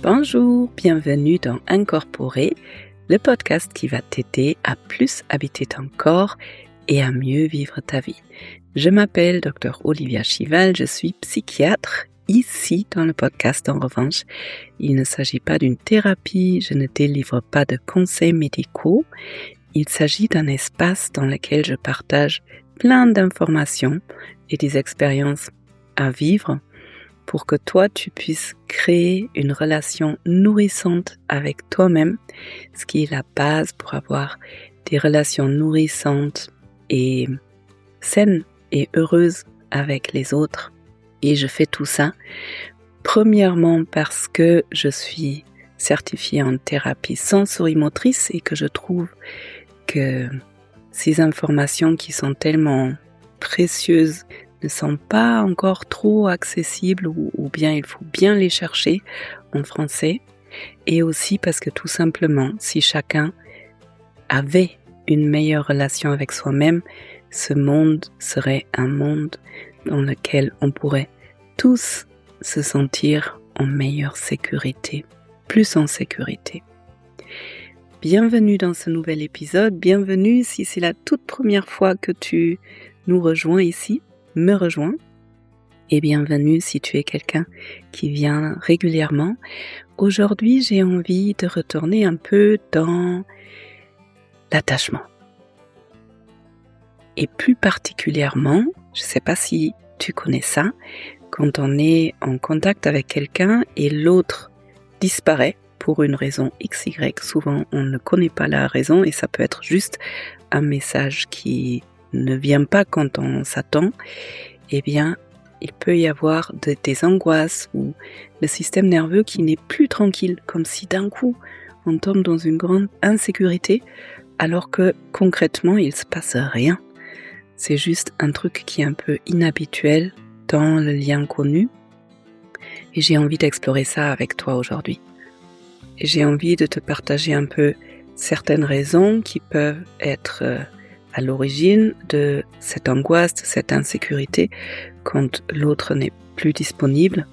Bonjour, bienvenue dans Incorporer, le podcast qui va t'aider à plus habiter ton corps et à mieux vivre ta vie. Je m'appelle Dr Olivia Chival, je suis psychiatre. Ici, dans le podcast, en revanche, il ne s'agit pas d'une thérapie, je ne délivre pas de conseils médicaux. Il s'agit d'un espace dans lequel je partage plein d'informations et des expériences à vivre pour que toi, tu puisses créer une relation nourrissante avec toi-même, ce qui est la base pour avoir des relations nourrissantes et saines et heureuses avec les autres. Et je fais tout ça, premièrement parce que je suis certifiée en thérapie sensorimotrice et que je trouve que ces informations qui sont tellement précieuses ne sont pas encore trop accessibles ou bien il faut bien les chercher en français. Et aussi parce que tout simplement, si chacun avait une meilleure relation avec soi-même, ce monde serait un monde dans lequel on pourrait tous se sentir en meilleure sécurité, plus en sécurité. Bienvenue dans ce nouvel épisode, bienvenue si c'est la toute première fois que tu nous rejoins ici, me rejoins, et bienvenue si tu es quelqu'un qui vient régulièrement. Aujourd'hui, j'ai envie de retourner un peu dans l'attachement. Et plus particulièrement, je ne sais pas si tu connais ça, quand on est en contact avec quelqu'un et l'autre disparaît pour une raison XY, souvent on ne connaît pas la raison et ça peut être juste un message qui ne vient pas quand on s'attend, eh bien, il peut y avoir des angoisses ou le système nerveux qui n'est plus tranquille, comme si d'un coup on tombe dans une grande insécurité, alors que concrètement il ne se passe rien. C'est juste un truc qui est un peu inhabituel dans le lien connu. Et j'ai envie d'explorer ça avec toi aujourd'hui. Et j'ai envie de te partager un peu certaines raisons qui peuvent être à l'origine de cette angoisse, de cette insécurité quand l'autre n'est plus disponible.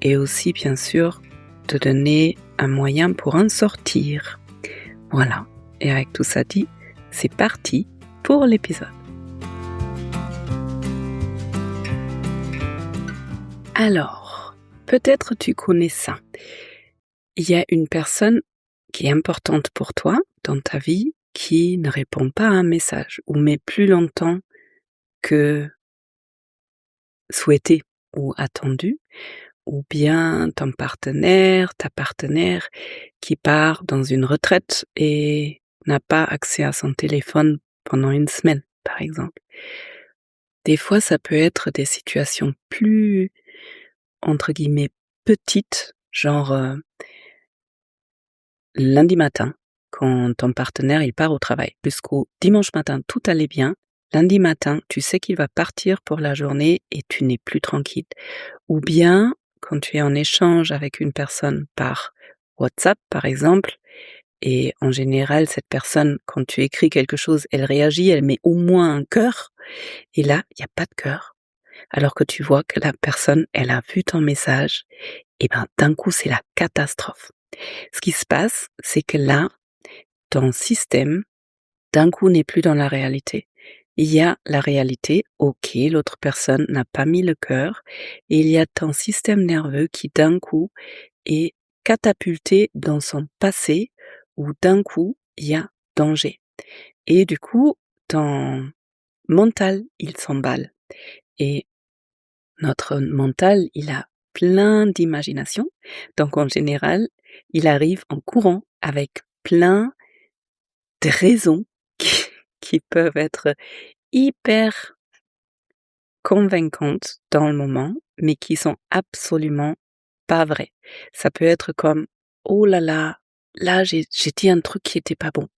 Et aussi, bien sûr, te donner un moyen pour en sortir. Voilà. Et avec tout ça dit, c'est parti pour l'épisode. Alors, peut-être tu connais ça. Il y a une personne qui est importante pour toi dans ta vie qui ne répond pas à un message ou met plus longtemps que souhaité ou attendu, ou bien ton partenaire, ta partenaire qui part dans une retraite et n'a pas accès à son téléphone pendant une semaine, par exemple. Des fois, ça peut être des situations plus, entre guillemets, petites, genre lundi matin, quand ton partenaire il part au travail, jusqu'au dimanche matin, tout allait bien. Lundi matin, tu sais qu'il va partir pour la journée et tu n'es plus tranquille. Ou bien, quand tu es en échange avec une personne par WhatsApp, par exemple, et en général, cette personne, quand tu écris quelque chose, elle réagit, elle met au moins un cœur, et là, il n'y a pas de cœur. Alors que tu vois que la personne, elle a vu ton message, et ben d'un coup, c'est la catastrophe. Ce qui se passe, c'est que là, ton système, d'un coup, n'est plus dans la réalité. Il y a la réalité, ok, l'autre personne n'a pas mis le cœur, et il y a ton système nerveux qui, d'un coup, est catapulté dans son passé, où d'un coup, il y a danger. Et du coup, ton mental, il s'emballe. Et notre mental, il a plein d'imagination. Donc, en général, il arrive en courant avec plein de raisons qui peuvent être hyper convaincantes dans le moment, mais qui sont absolument pas vraies. Ça peut être comme « Oh là j'ai dit un truc qui était pas bon.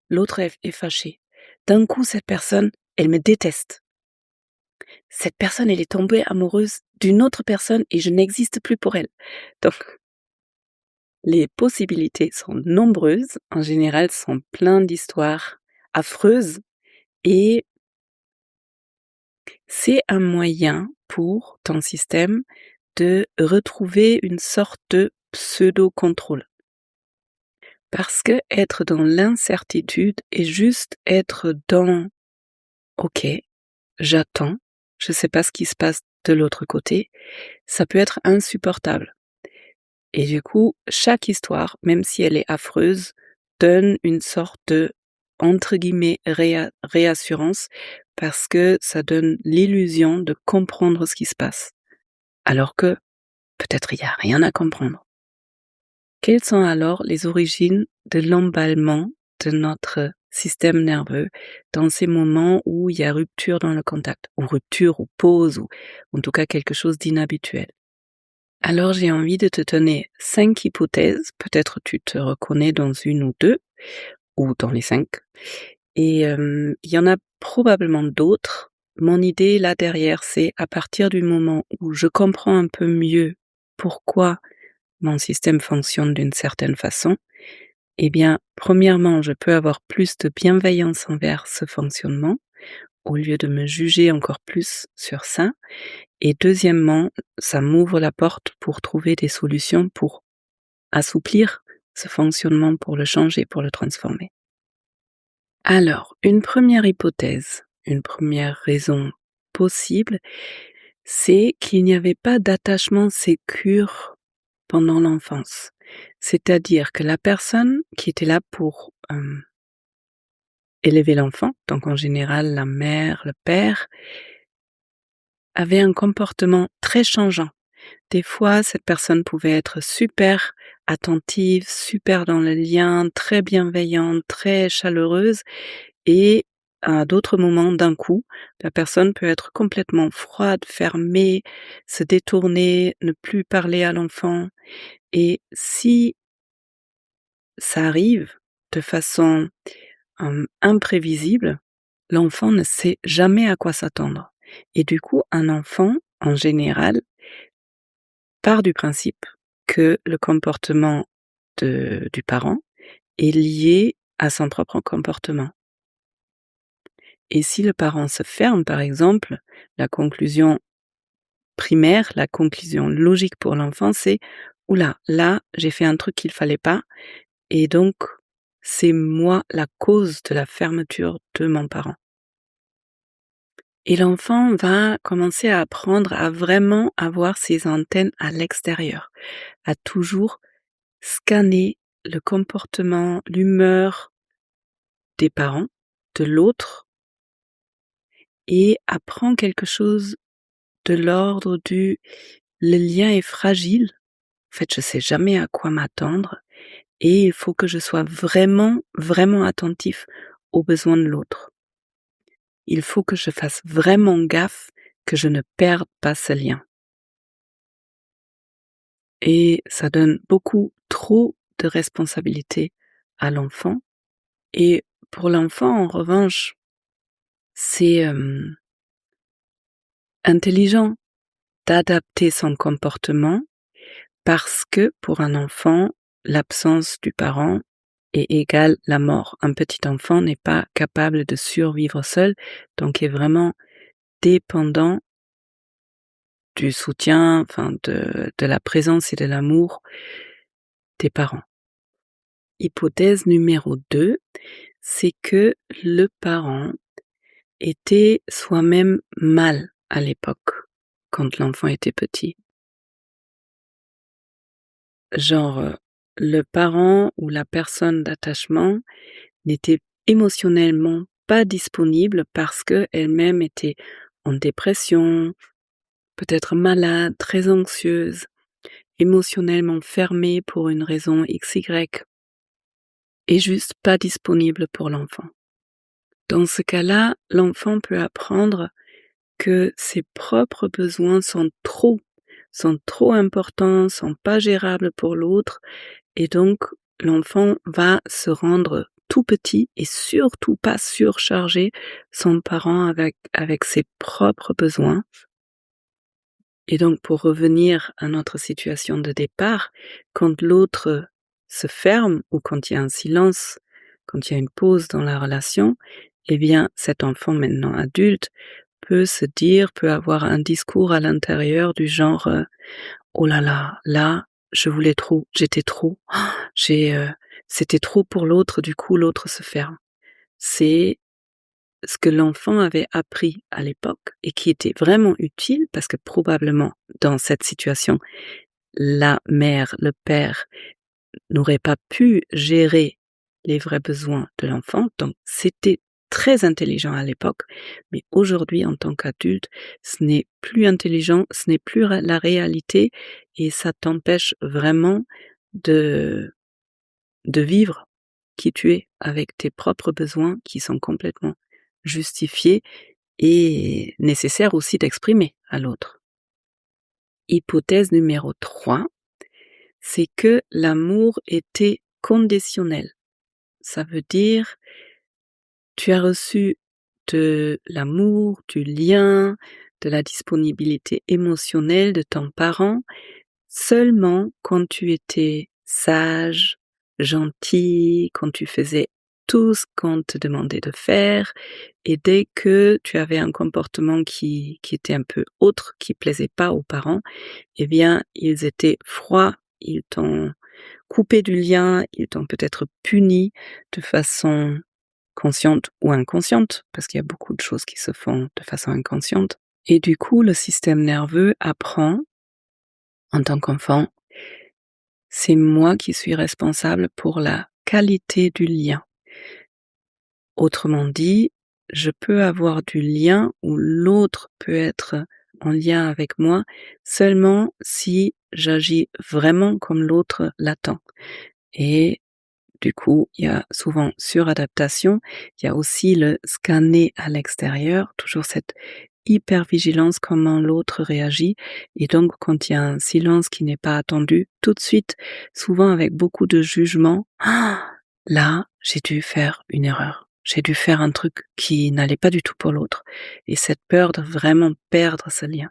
L'autre est fâché. D'un coup, cette personne, elle me déteste. Cette personne, elle est tombée amoureuse d'une autre personne et je n'existe plus pour elle. » Donc, les possibilités sont nombreuses. En général, sont plein d'histoires affreuses et c'est un moyen pour ton système de retrouver une sorte de pseudo-contrôle. Parce que être dans l'incertitude et juste être dans OK, j'attends, je sais pas ce qui se passe de l'autre côté, ça peut être insupportable. Et du coup, chaque histoire, même si elle est affreuse, donne une sorte de, entre guillemets, réassurance, parce que ça donne l'illusion de comprendre ce qui se passe. Alors que peut-être il n'y a rien à comprendre. Quelles sont alors les origines de l'emballement de notre système nerveux dans ces moments où il y a rupture dans le contact, ou rupture, ou pause, ou en tout cas quelque chose d'inhabituel? Alors j'ai envie de te donner 5 hypothèses, peut-être tu te reconnais dans une ou deux, ou dans les 5. Et il y en a probablement d'autres. Mon idée là derrière, c'est à partir du moment où je comprends un peu mieux pourquoi mon système fonctionne d'une certaine façon, eh bien, premièrement, je peux avoir plus de bienveillance envers ce fonctionnement, au lieu de me juger encore plus sur ça. Et deuxièmement, ça m'ouvre la porte pour trouver des solutions pour assouplir ce fonctionnement, pour le changer, pour le transformer. Alors, une première hypothèse, une première raison possible, c'est qu'il n'y avait pas d'attachement sécure pendant l'enfance. C'est-à-dire que la personne qui était là pour élever l'enfant, donc en général la mère, le père, avait un comportement très changeant. Des fois, cette personne pouvait être super attentive, super dans le lien, très bienveillante, très chaleureuse, et à d'autres moments, d'un coup, la personne peut être complètement froide, fermée, se détourner, ne plus parler à l'enfant. Et si ça arrive de façon imprévisible, l'enfant ne sait jamais à quoi s'attendre. Et du coup, un enfant, en général, part du principe que le comportement du parent est lié à son propre comportement. Et si le parent se ferme, par exemple, la conclusion primaire, la conclusion logique pour l'enfant, c'est oula, là, j'ai fait un truc qu'il fallait pas, et donc c'est moi la cause de la fermeture de mon parent. Et l'enfant va commencer à apprendre à vraiment avoir ses antennes à l'extérieur, à toujours scanner le comportement, l'humeur des parents, de l'autre, et apprend quelque chose de l'ordre du le lien est fragile. En fait, je sais jamais à quoi m'attendre et il faut que je sois vraiment, vraiment attentif aux besoins de l'autre. Il faut que je fasse vraiment gaffe que je ne perde pas ce lien. Et ça donne beaucoup trop de responsabilités à l'enfant. Et pour l'enfant, en revanche, c'est intelligent d'adapter son comportement parce que pour un enfant, l'absence du parent est égale la mort. Un petit enfant n'est pas capable de survivre seul, donc est vraiment dépendant du soutien, enfin de la présence et de l'amour des parents. Hypothèse numéro 2, c'est que le parent était soi-même mal à l'époque, quand l'enfant était petit. Genre, le parent ou la personne d'attachement n'était émotionnellement pas disponible parce qu'elle-même était en dépression, peut-être malade, très anxieuse, émotionnellement fermée pour une raison XY et juste pas disponible pour l'enfant. Dans ce cas-là, l'enfant peut apprendre que ses propres besoins sont trop importants, sont pas gérables pour l'autre, et donc l'enfant va se rendre tout petit et surtout pas surcharger son parent avec ses propres besoins. Et donc pour revenir à notre situation de départ, quand l'autre se ferme ou quand il y a un silence, quand il y a une pause dans la relation, eh bien cet enfant maintenant adulte peut avoir un discours à l'intérieur du genre « Oh là là, là, je voulais trop, j'étais trop, c'était trop pour l'autre, du coup l'autre se ferme. C'est ce que l'enfant avait appris à l'époque et qui était vraiment utile parce que probablement dans cette situation, la mère, le père n'auraient pas pu gérer les vrais besoins de l'enfant, donc c'était très intelligent à l'époque, mais aujourd'hui en tant qu'adulte, ce n'est plus intelligent, ce n'est plus la réalité et ça t'empêche vraiment de vivre qui tu es avec tes propres besoins qui sont complètement justifiés et nécessaires aussi d'exprimer à l'autre. Hypothèse numéro 3, c'est que l'amour était conditionnel. Ça veut dire, tu as reçu de l'amour, du lien, de la disponibilité émotionnelle de ton parent seulement quand tu étais sage, gentil, quand tu faisais tout ce qu'on te demandait de faire et dès que tu avais un comportement qui était un peu autre, qui plaisait pas aux parents, eh bien, ils étaient froids, ils t'ont coupé du lien, ils t'ont peut-être puni de façon consciente ou inconsciente, parce qu'il y a beaucoup de choses qui se font de façon inconsciente. Et du coup, le système nerveux apprend, en tant qu'enfant, c'est moi qui suis responsable pour la qualité du lien. Autrement dit, je peux avoir du lien ou l'autre peut être en lien avec moi seulement si j'agis vraiment comme l'autre l'attend. Et du coup, il y a souvent suradaptation, il y a aussi le scanner à l'extérieur, toujours cette hypervigilance comment l'autre réagit et donc quand il y a un silence qui n'est pas attendu, tout de suite, souvent avec beaucoup de jugement: «Ah! Là, j'ai dû faire une erreur. J'ai dû faire un truc qui n'allait pas du tout pour l'autre» et cette peur de vraiment perdre ce lien.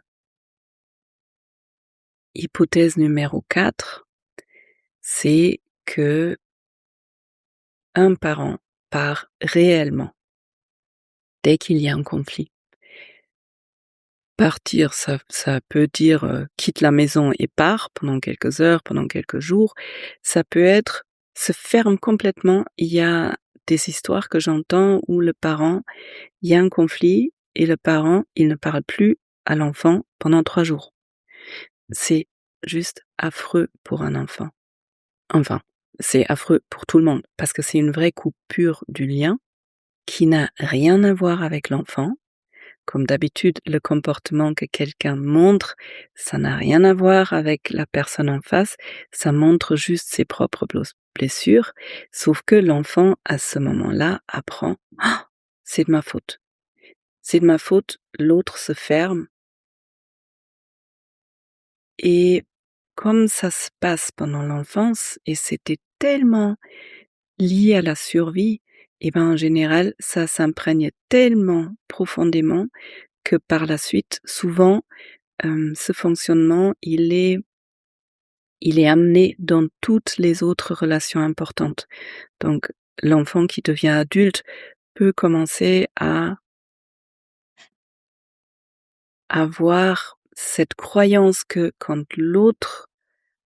Hypothèse numéro 4, c'est que un parent part réellement dès qu'il y a un conflit. Partir, ça peut dire, quitte la maison et part pendant quelques heures, pendant quelques jours. Ça peut être se ferme complètement. Il y a des histoires que j'entends où le parent il y a un conflit et le parent, il ne parle plus à l'enfant pendant 3 jours. C'est juste affreux pour un enfant. Enfin, c'est affreux pour tout le monde parce que c'est une vraie coupure du lien qui n'a rien à voir avec l'enfant. Comme d'habitude, le comportement que quelqu'un montre, ça n'a rien à voir avec la personne en face, ça montre juste ses propres blessures, sauf que l'enfant, à ce moment-là, apprend: «Ah! C'est de ma faute. C'est de ma faute», l'autre se ferme et comme ça se passe pendant l'enfance et c'était tellement lié à la survie et ben, en général, ça s'imprègne tellement profondément que par la suite, souvent, ce fonctionnement, il est amené dans toutes les autres relations importantes. Donc l'enfant qui devient adulte peut commencer à avoir cette croyance que quand l'autre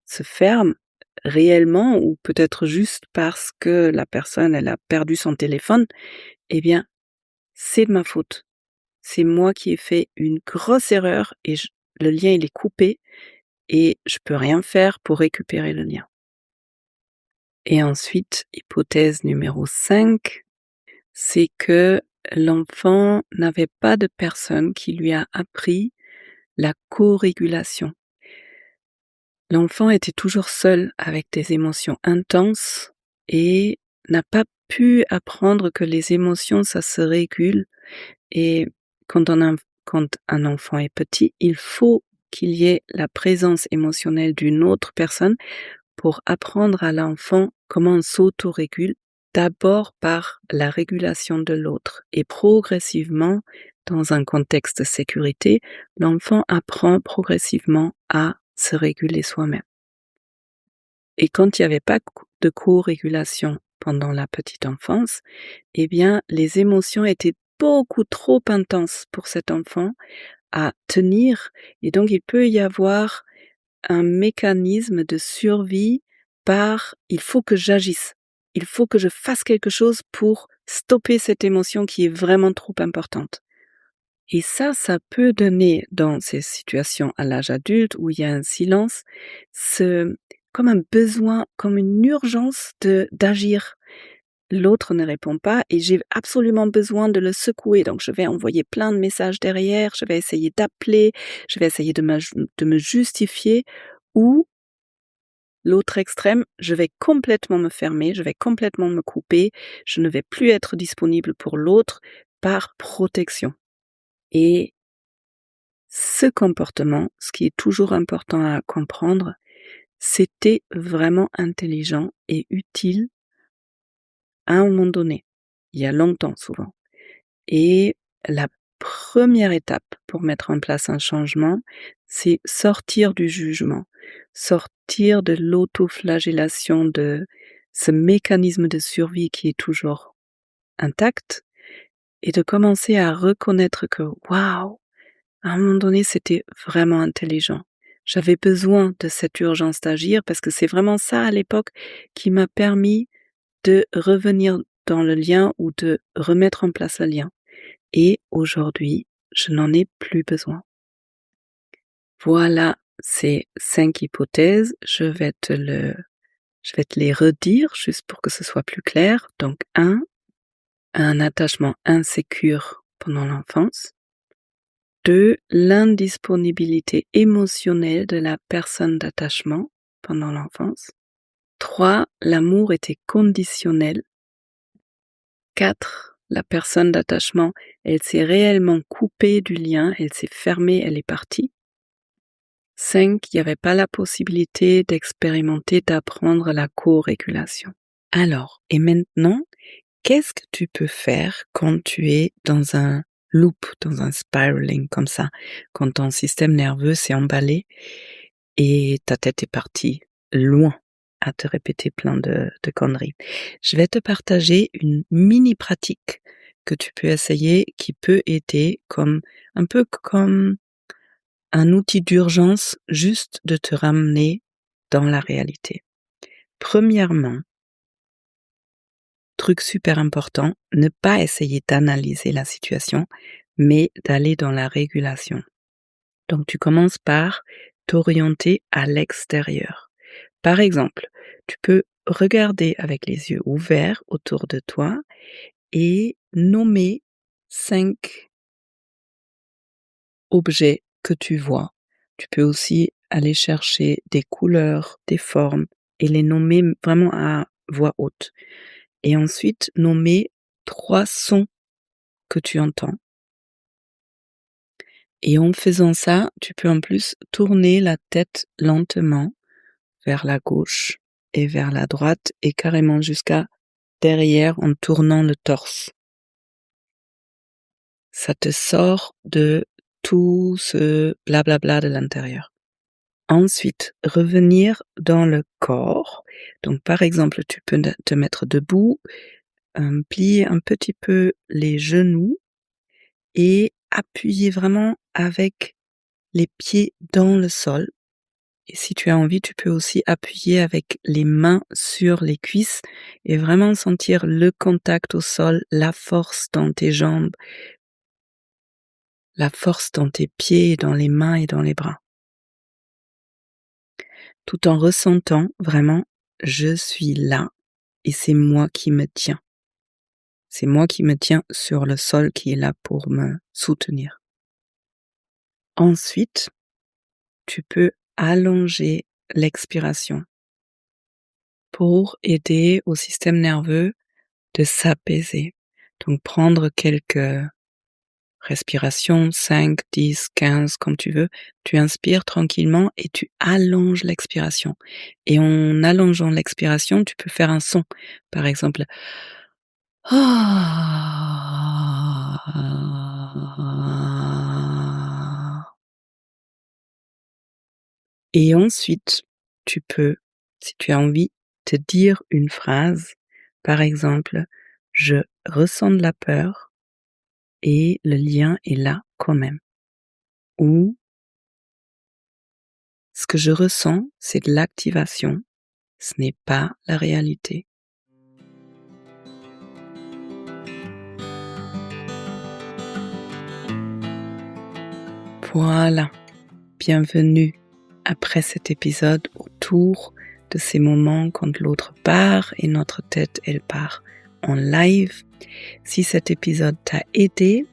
se ferme, réellement ou peut-être juste parce que la personne, elle a perdu son téléphone, eh bien, c'est de ma faute. C'est moi qui ai fait une grosse erreur et le lien, il est coupé et je peux rien faire pour récupérer le lien. Et ensuite, hypothèse numéro 5, c'est que l'enfant n'avait pas de personne qui lui a appris la co-régulation. L'enfant était toujours seul avec des émotions intenses et n'a pas pu apprendre que les émotions, ça se régule et quand un enfant est petit, il faut qu'il y ait la présence émotionnelle d'une autre personne pour apprendre à l'enfant comment on s'autorégule, d'abord par la régulation de l'autre et progressivement, dans un contexte de sécurité, l'enfant apprend progressivement à se réguler soi-même. Et quand il n'y avait pas de co-régulation pendant la petite enfance, eh bien, les émotions étaient beaucoup trop intenses pour cet enfant à tenir et donc il peut y avoir un mécanisme de survie par il faut que j'agisse, il faut que je fasse quelque chose pour stopper cette émotion qui est vraiment trop importante. Et ça peut donner dans ces situations à l'âge adulte où il y a un silence, ce comme un besoin, comme une urgence d'agir. L'autre ne répond pas et j'ai absolument besoin de le secouer. Donc je vais envoyer plein de messages derrière, je vais essayer d'appeler, je vais essayer de me justifier ou l'autre extrême, je vais complètement me fermer, je vais complètement me couper, je ne vais plus être disponible pour l'autre par protection. Et ce comportement, ce qui est toujours important à comprendre, c'était vraiment intelligent et utile à un moment donné, il y a longtemps souvent. Et la première étape pour mettre en place un changement, c'est sortir du jugement, sortir de l'autoflagellation, de ce mécanisme de survie qui est toujours intact et de commencer à reconnaître que waouh, à un moment donné, c'était vraiment intelligent. J'avais besoin de cette urgence d'agir parce que c'est vraiment ça à l'époque qui m'a permis de revenir dans le lien ou de remettre en place le lien. Et aujourd'hui, je n'en ai plus besoin. Voilà ces 5 hypothèses. Je vais te les redire juste pour que ce soit plus clair. Donc 1, un attachement insécure pendant l'enfance. 2, l'indisponibilité émotionnelle de la personne d'attachement pendant l'enfance. 3, l'amour était conditionnel. 4, la personne d'attachement, elle s'est réellement coupée du lien, elle s'est fermée, elle est partie. 5, il n'y avait pas la possibilité d'expérimenter, d'apprendre la co-régulation. Alors, et maintenant, qu'est-ce que tu peux faire quand tu es dans un loop, dans un spiraling comme ça, quand ton système nerveux s'est emballé et ta tête est partie loin à te répéter plein de conneries. Je vais te partager une mini pratique que tu peux essayer qui peut aider comme un peu comme un outil d'urgence juste de te ramener dans la réalité. Premièrement, truc super important, ne pas essayer d'analyser la situation, mais d'aller dans la régulation. Donc tu commences par t'orienter à l'extérieur. Par exemple, tu peux regarder avec les yeux ouverts autour de toi et nommer 5 objets que tu vois. Tu peux aussi aller chercher des couleurs, des formes et les nommer vraiment à voix haute. Et ensuite, nommer 3 sons que tu entends. Et en faisant ça, tu peux en plus tourner la tête lentement vers la gauche et vers la droite et carrément jusqu'à derrière en tournant le torse. Ça te sort de tout ce blablabla de l'intérieur. Ensuite, revenir dans le corps. Donc, par exemple, tu peux te mettre debout, plier un petit peu les genoux et appuyer vraiment avec les pieds dans le sol. Et si tu as envie, tu peux aussi appuyer avec les mains sur les cuisses et vraiment sentir le contact au sol, la force dans tes jambes, la force dans tes pieds, dans les mains et dans les bras. Tout en ressentant vraiment, je suis là et c'est moi qui me tiens. C'est moi qui me tiens sur le sol qui est là pour me soutenir. Ensuite, tu peux allonger l'expiration pour aider au système nerveux de s'apaiser. Donc prendre quelques respirations, 5, 10, 15, comme tu veux. Tu inspires tranquillement et tu allonges l'expiration. Et en allongeant l'expiration, tu peux faire un son. Par exemple, ah. Et ensuite, tu peux, si tu as envie, te dire une phrase. Par exemple, je ressens de la peur et le lien est là quand même. Ou Ce que je ressens, c'est de l'activation. Ce n'est pas la réalité. Voilà, bienvenue après cet épisode autour de ces moments quand l'autre part et notre tête, elle part en live. Si cet épisode t'a aidé,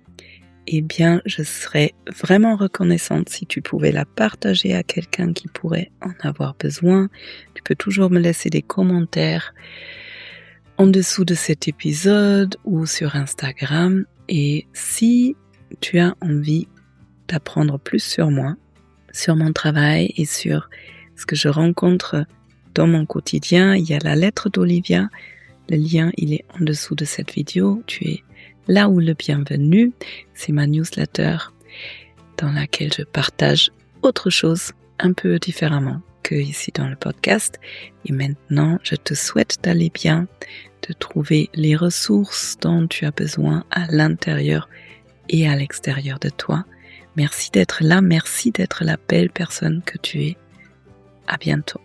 eh bien, je serais vraiment reconnaissante si tu pouvais la partager à quelqu'un qui pourrait en avoir besoin. Tu peux toujours me laisser des commentaires en dessous de cet épisode ou sur Instagram. Et si tu as envie d'apprendre plus sur moi, sur mon travail et sur ce que je rencontre dans mon quotidien, il y a la lettre d'Olivia. Le lien, il est en dessous de cette vidéo. Tu es là où le bienvenu. C'est ma newsletter dans laquelle je partage autre chose un peu différemment que ici dans le podcast. Et maintenant, je te souhaite d'aller bien, de trouver les ressources dont tu as besoin à l'intérieur et à l'extérieur de toi. Merci d'être là, merci d'être la belle personne que tu es. À bientôt.